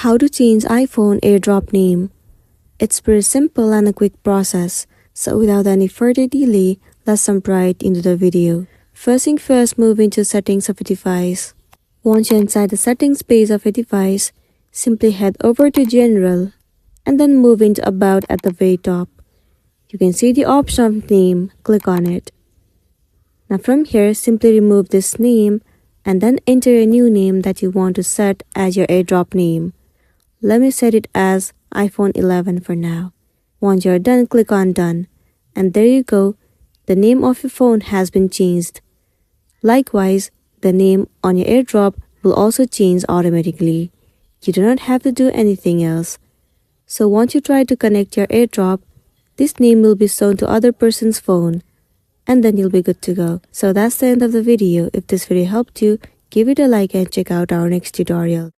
How to change iPhone AirDrop name. It's pretty simple and a quick process, so without any further delay, let's jump right into the video. First thing first, move into settings of a device. Once you're inside the settings page of a device, simply head over to General and then move into About at the very top. You can see the option of name, click on it. Now from here, simply remove this name and then enter a new name that you want to set as your AirDrop name. Let me set it as iPhone 11 for now. Once you're done, click on Done. And there you go, the name of your phone has been changed. Likewise, the name on your AirDrop will also change automatically. You do not have to do anything else. So once you try to connect your AirDrop, this name will be shown to other person's phone, and then you'll be good to go. So that's the end of the video. If this video helped you, give it a like and check out our next tutorial.